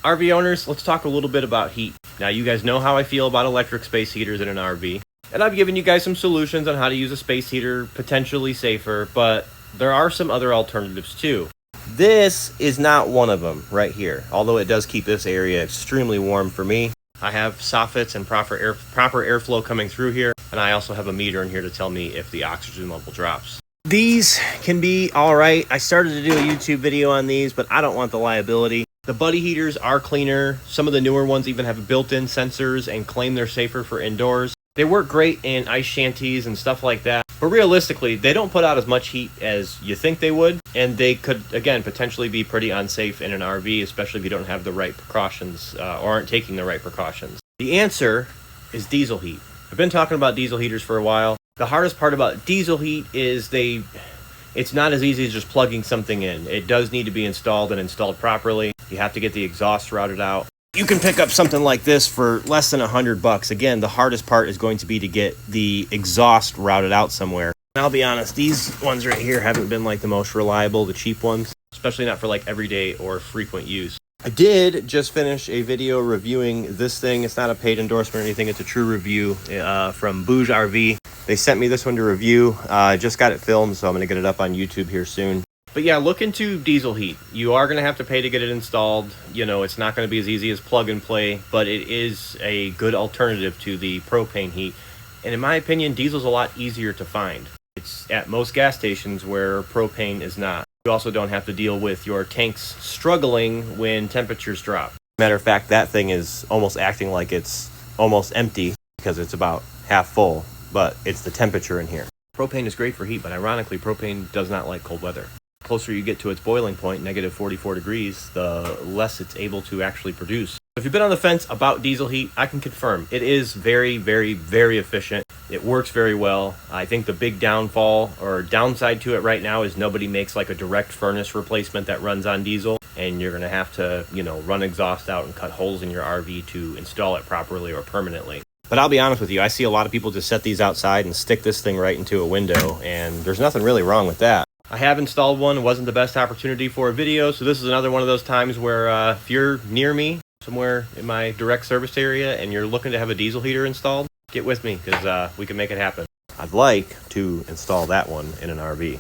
RV owners, let's talk a little bit about heat. Now, you guys know how I feel about electric space heaters in an RV, and I've given you guys some solutions on how to use a space heater potentially safer, but there are some other alternatives too. This is not one of them right here, although it does keep this area extremely warm for me. I have soffits and proper airflow coming through here, and I also have a meter in here to tell me if the oxygen level drops. These can be all right. I started to do a YouTube video on these, but I don't want the liability. The Buddy heaters are cleaner. Some of the newer ones even have built-in sensors and claim they're safer for indoors. They work great in ice shanties and stuff like that, but realistically, they don't put out as much heat as you think they would, and they could, again, potentially be pretty unsafe in an RV, especially if you don't have the right precautions or aren't taking the right precautions. The answer is diesel heat. I've been talking about diesel heaters for a while. The hardest part about diesel heat is it's not as easy as just plugging something in. It does need to be installed and installed properly. You have to get the exhaust routed out. You can pick up something like this for less than $100. Again, the hardest part is going to be to get the exhaust routed out somewhere. And I'll be honest, these ones right here haven't been like the most reliable, the cheap ones, especially not for like everyday or frequent use. I did just finish a video reviewing this thing. It's not a paid endorsement or anything. It's a true review from Bouge RV. They sent me this one to review. I just got it filmed, so I'm going to get it up on YouTube here soon. But yeah, look into diesel heat. You are going to have to pay to get it installed. You know, it's not going to be as easy as plug and play, but it is a good alternative to the propane heat. And in my opinion, diesel's a lot easier to find. It's at most gas stations where propane is not. You also don't have to deal with your tanks struggling when temperatures drop. Matter of fact, that thing is almost acting like it's almost empty because it's about half full, but it's the temperature in here. Propane is great for heat, but ironically, propane does not like cold weather. The closer you get to its boiling point, negative 44 degrees, the less it's able to actually produce. If you've been on the fence about diesel heat, I can confirm it is very, very, very efficient. It works very well. I think the big downfall or downside to it right now is nobody makes like a direct furnace replacement that runs on diesel, and you're going to have to, run exhaust out and cut holes in your RV to install it properly or permanently. But I'll be honest with you, I see a lot of people just set these outside and stick this thing right into a window, and there's nothing really wrong with that. I have installed one. It wasn't the best opportunity for a video, so this is another one of those times where if you're near me, somewhere in my direct service area, and you're looking to have a diesel heater installed, get with me because we can make it happen. I'd like to install that one in an RV.